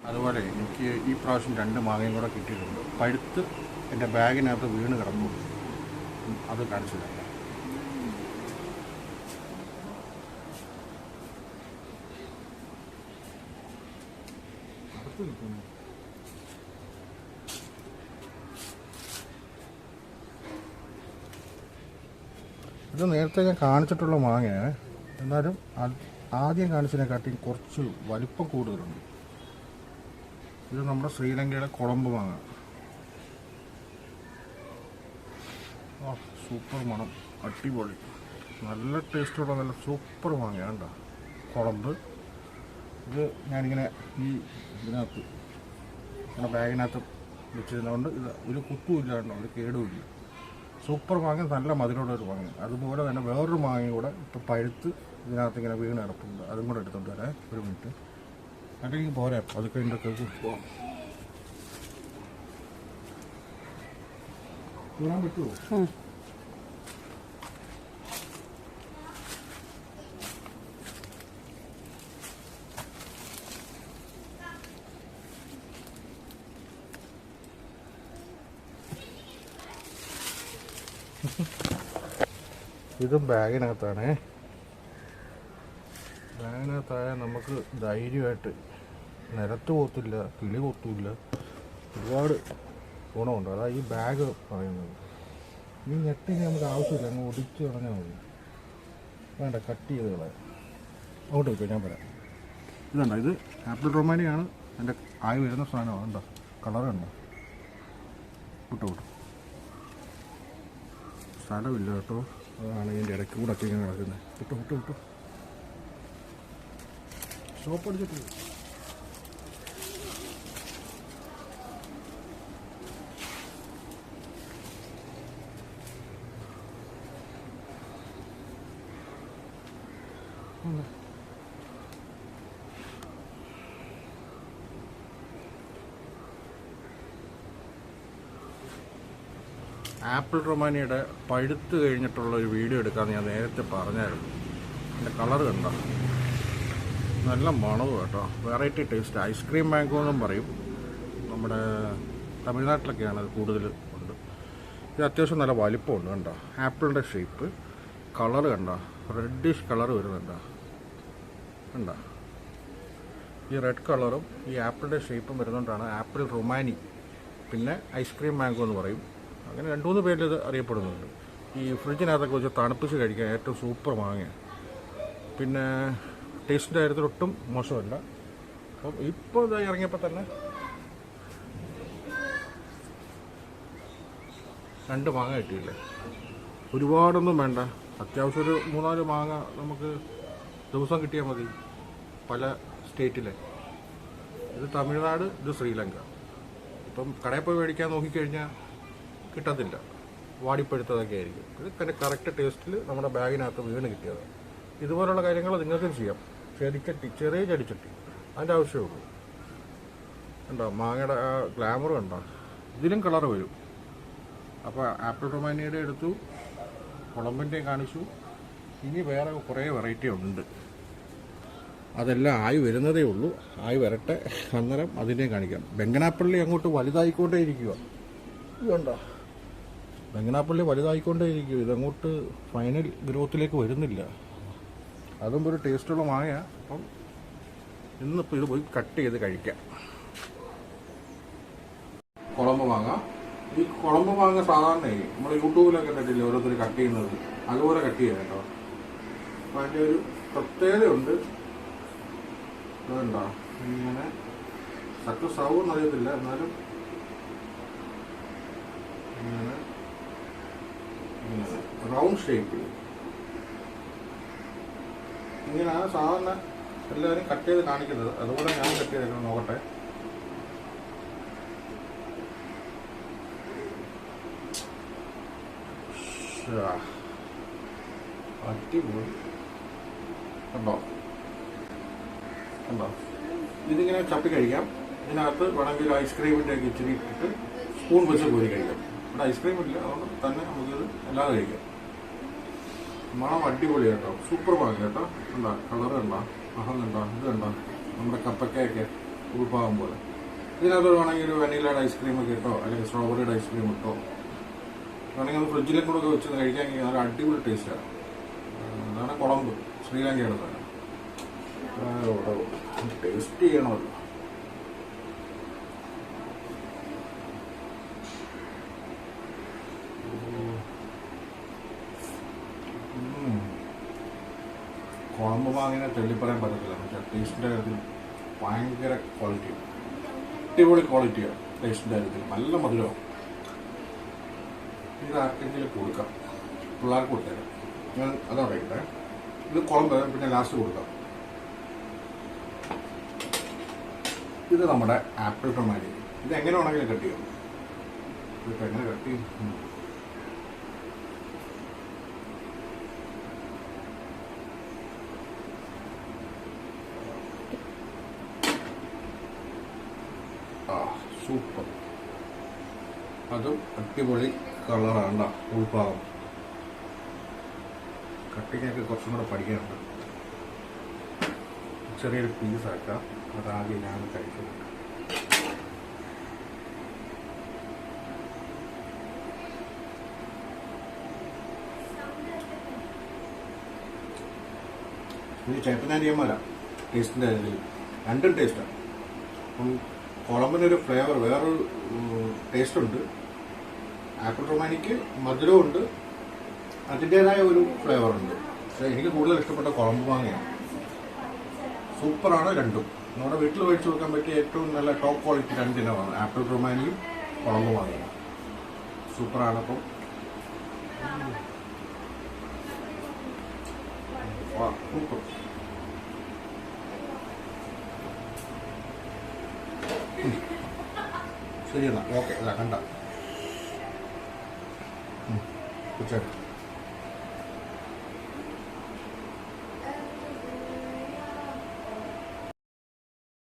അതുപോലെ എനിക്ക് ഈ പ്രാവശ്യം 2 മാങ്ങയും കൂടെ കിട്ടിയിട്ടുണ്ട്. പഴുത്ത് എൻ്റെ ബാഗിനകത്ത് വീണ് കിടന്നു. അത് കാണിച്ചു തരാം. ഇത് നേരത്തെ ഞാൻ കാണിച്ചിട്ടുള്ള മാങ്ങയാണ്. എന്നാലും ആദ്യം കാണിച്ചതിനെക്കാട്ടി കുറച്ച് വലിപ്പം കൂടുതലുണ്ട്. ഇത് നമ്മുടെ ശ്രീലങ്കയുടെ കുളമ്പ് മാങ്ങ. സൂപ്പർ മണം, അടിപൊളി, നല്ല ടേസ്റ്റുള്ള നല്ല സൂപ്പർ മാങ്ങയാണ് കേട്ടോ കുളമ്പ്. ഇത് ഞാനിങ്ങനെ ഇതിനകത്ത് നമ്മുടെ ബാഗിനകത്ത് വെച്ചിരുന്നതുകൊണ്ട് ഇത് ഒരു കുത്തുമില്ല കേട്ടോ, ഒരു കേടുമില്ല. സൂപ്പർ മാങ്ങ, നല്ല മധുരമുള്ള ഒരു മാങ്ങ. അതുപോലെ തന്നെ വേറൊരു മാങ്ങ കൂടെ ഇപ്പം പഴുത്ത് ഇതിനകത്ത് ഇങ്ങനെ വീണ് കിടപ്പുണ്ട്. അതും കൂടെ എടുത്തോണ്ട് വരാം, ഒരു മിനിറ്റ്. അല്ലെങ്കിൽ പോരാ, അത് കഴിഞ്ഞിട്ടൊക്കെ പോവാം. വീണാൻ പറ്റുമോ? ഇതും ബാഗിനകത്താണ്. ബാഗിനകത്തായ നമുക്ക് ധൈര്യമായിട്ട് നിലത്ത് പോത്തില്ല, കിളി കൊത്തില്ല, ഒരുപാട് ഗുണമുണ്ട്. അതാ ഈ ബാഗ് പറയുന്നത്. ഈ നെട്ടിന് നമുക്ക് ആവശ്യമില്ല, അങ്ങ് ഒടിച്ച് കളഞ്ഞാൽ മതി. വേണ്ട, കട്ട് ചെയ്ത് കളയാം. അങ്ങോട്ട് വയ്ക്കും, ഞാൻ പറയാം. ഇതുണ്ടോ, ഇത് ആപ്പിൾ റൊമാനിയാണ്. എൻ്റെ ആയി വരുന്ന സാധനമാണ്. ഉണ്ടോ, കളറുണ്ടോ? വിട്ടോ സ്ഥലമില്ല കേട്ടോ, അതാണ് ഇതിൻ്റെ ഇടയ്ക്ക് കൂടെ ഒക്കെ ഇങ്ങനെ കിടക്കുന്നത്. വിട്ടോ സ്റ്റോപ്പ് അടിച്ചിട്ട് ആപ്പിൾ റൊമാനിയുടെ പഴുത്ത് കഴിഞ്ഞിട്ടുള്ള ഒരു വീഡിയോ എടുക്കാമെന്ന് ഞാൻ നേരത്തെ പറഞ്ഞായിരുന്നു. എൻ്റെ കളർ കണ്ടോ, നല്ല മണവും കേട്ടോ, വെറൈറ്റി ടേസ്റ്റ്. ഐസ്ക്രീം മാംഗോ എന്നും പറയും. നമ്മുടെ തമിഴ്നാട്ടിലൊക്കെയാണ് അത് കൂടുതൽ ഉണ്ട്. ഇത് അത്യാവശ്യം നല്ല വലിപ്പമുണ്ട് കണ്ടോ. ആപ്പിളിൻ്റെ ഷേപ്പ്, കളർ കണ്ടോ, റെഡിഷ് കളർ വരുന്നുണ്ടോ, കണ്ടോ. ഈ റെഡ് കളറും ഈ ആപ്പിളിൻ്റെ ഷേപ്പും വരുന്നതുകൊണ്ടാണ് ആപ്പിൾ റൊമാനി, പിന്നെ ഐസ്ക്രീം മാംഗോ എന്ന് പറയും. അങ്ങനെ 2-3 പേരിൽ ഇത് അറിയപ്പെടുന്നുണ്ട്. ഈ ഫ്രിഡ്ജിനകത്തൊക്കെ വെച്ച് തണുപ്പിച്ച് കഴിക്കാൻ ഏറ്റവും സൂപ്പർ മാങ്ങയാണ്. പിന്നെ ടേസ്റ്റിൻ്റെ കാര്യത്തിൽ ഒട്ടും മോശമല്ല. അപ്പം ഇപ്പോൾ ഇത് ഇറങ്ങിയപ്പോൾ തന്നെ 2 മാങ്ങ കിട്ടിയില്ലേ. ഒരുപാടൊന്നും വേണ്ട, അത്യാവശ്യം ഒരു 3-4 മാങ്ങ നമുക്ക് ദിവസം കിട്ടിയാൽ മതി. പല സ്റ്റേറ്റിലെ, ഇത് തമിഴ്നാട്, ഇത് ശ്രീലങ്ക. ഇപ്പം കടയിൽ പോയി മേടിക്കാൻ നോക്കിക്കഴിഞ്ഞാൽ കിട്ടത്തില്ല, വാടിപ്പഴുത്തതൊക്കെ ആയിരിക്കും. ഇത് കറക്റ്റ് ടേസ്റ്റിൽ നമ്മുടെ ബാഗിനകത്ത് വീണ് കിട്ടിയത്. ഇതുപോലുള്ള കാര്യങ്ങൾ നിങ്ങൾക്കും ചെയ്യാം. ചെടിച്ചട്ടി, ചെറിയ ചെടിച്ചട്ടി, അതിൻ്റെ ആവശ്യമുള്ളൂ. കണ്ടോ മാങ്ങയുടെ ആ ഗ്ലാമർ കണ്ടോ, ഇതിലും കളർ വരും. അപ്പോൾ ആപ്പിൾ റൊമാനിയുടെ എടുത്തു, കുളമ്പിൻ്റെ കാണിച്ചു. ഇനി വേറെ കുറേ വെറൈറ്റി ഉണ്ട്. അതെല്ലാം ആയി വരുന്നതേ ഉള്ളൂ. ആയി വരട്ടെ, അന്നേരം അതിനെ കാണിക്കാം. ബെങ്കനാപ്പള്ളി അങ്ങോട്ട് വലുതായിക്കൊണ്ടേ ഇരിക്കുക. ഇതുണ്ടോ, ബെങ്കനാപ്പള്ളി വലുതായിക്കൊണ്ടേ ഇരിക്കും. ഇതങ്ങോട്ട് ഫൈനൽ ഗ്രോത്തിലേക്ക് വരുന്നില്ല. അതും ഒരു ടേസ്റ്റുള്ള മാങ്ങയാണ്. അപ്പം ഇന്നിപ്പോൾ ഇത് പോയി കട്ട് ചെയ്ത് കഴിക്കാം. കുളമ്പ് മാങ്ങ. ഈ കുളമ്പ് മാങ്ങ സാധാരണ നമ്മൾ യൂട്യൂബിലൊക്കെ കണ്ടിട്ടില്ലേ ഓരോരുത്തർ കട്ട് ചെയ്യുന്നത്, അതുപോലെ കട്ട് ചെയ്യാം കേട്ടോ. അപ്പം അതിൻ്റെ ഒരു പ്രത്യേകതയുണ്ട്. അതുകൊണ്ടോ ഇങ്ങനെ സക്സസ് ആവുമെന്ന് അറിയത്തില്ല, എന്നാലും ഇങ്ങനെ റൗണ്ട് ഷേപ്പിൽ ഇങ്ങനെയാണ് സാധാരണ എല്ലാവരും കട്ട് ചെയ്ത് കാണിക്കുന്നത്. അതുപോലെ ഞാൻ കട്ട് ചെയ്തേക്കണം, നോക്കട്ടെ. അടിപൊളി കണ്ടോ, കണ്ടോ. ഇതിങ്ങനെ ചപ്പി കഴിക്കാം. ഇതിനകത്ത് വേണമെങ്കിൽ ഐസ്ക്രീമിൻ്റെ ഒക്കെ ഇച്ചിരി ഇട്ടിട്ട് സ്പൂൺ വെച്ച് കോരി കഴിക്കാം. ഇവിടെ ഐസ്ക്രീം ഇല്ല, അതുകൊണ്ട് തന്നെ നമുക്കിത് അല്ലാതെ കഴിക്കാം. മണം അടിപൊളി കേട്ടോ, സൂപ്പർ മാങ്ങ കേട്ടോ. കണ്ടോ കളർ കണ്ടോ, അഹം കണ്ടോ, ഇത് കണ്ടോ, നമ്മുടെ കപ്പക്കയൊക്കെ ഉൾഭാഗം പോലെ. ഇതിനകത്ത് വേണമെങ്കിൽ ഒരു വെനിലയുടെ ഐസ്ക്രീമൊക്കെ ഇട്ടോ അല്ലെങ്കിൽ സ്ട്രോബെറിയുടെ ഐസ്ക്രീം ഇട്ടോ വേണമെങ്കിൽ അത് ഫ്രിഡ്ജിലും കൂടെ ഒക്കെ വെച്ച് കഴിക്കാമെങ്കിൽ നല്ല അടിപൊളി ടേസ്റ്റാണ്. അതാണ് കുളമ്പ്, ശ്രീലങ്കയുടെ സാധനം. ടേസ്റ്റ് ചെയ്യണമല്ലോ. കുളമ്പ് മാങ്ങനെ തെള്ളിപ്പറയാൻ പറ്റത്തില്ല. പക്ഷേ ടേസ്റ്റിൻ്റെ കാര്യത്തിൽ ഭയങ്കര ക്വാളിറ്റി, അടിപൊളി ക്വാളിറ്റിയാണ് ടേസ്റ്റിൻ്റെ കാര്യത്തിൽ. നല്ല മധുരമാണ്. ഇത് ആർക്കെങ്കിലും കൊടുക്കാം, പിള്ളേർക്ക് കൊടുത്തേക്കാം. ഞാൻ അതാ പറയട്ടെ. ഇത് കുളമ്പ് പിന്നെ ലാസ്റ്റ് കൊടുക്കാം. ഇത് നമ്മുടെ ആപ്പിൾ ടൊമാറ്റോ. ഇത് എങ്ങനെ വേണമെങ്കിലും കട്ട് ചെയ്യാം. ഇതിപ്പോൾ എങ്ങനെ കട്ട് ചെയ്യും? സൂപ്പർ. അതും അടിപൊളി കളറാണ് ഉൾഭാഗം. കട്ടിങ്ങൊക്കെ കുറച്ചും കൂടെ പഠിക്കാനുണ്ട്. ചെറിയൊരു പീസാക്കാം. അതാദ്യം ഞാൻ കഴിക്കുന്നത്. ഇത് ചേട്ടനാരിയന്മാരാ ടേസ്റ്റിൻ്റെ കാര്യത്തിൽ. രണ്ടും ടേസ്റ്റാണ്. അപ്പം കുളമ്പിനൊരു ഫ്ലേവർ, വേറൊരു ടേസ്റ്റ് ഉണ്ട്. ആപ്പിൾ റൊമാനിക്ക് മധുരമുണ്ട്, അതിൻ്റേതായ ഒരു ഫ്ലേവറുണ്ട്. പക്ഷേ എനിക്ക് കൂടുതൽ ഇഷ്ടപ്പെട്ട കുളമ്പ് മാങ്ങയാണ്. സൂപ്പറാണ് രണ്ടും. നമ്മുടെ വീട്ടിൽ മേടിച്ച് കൊടുക്കാൻ പറ്റിയ ഏറ്റവും നല്ല ടോപ്പ് ക്വാളിറ്റി രണ്ടിനമാണ് ആപ്പിൾ റൊമാനിയും കുളമ്പ് മാങ്ങയും. സൂപ്പറാണ്. അപ്പം സൂപ്പർ. ശരി എന്നാൽ ഓക്കെ. അതാ കണ്ട.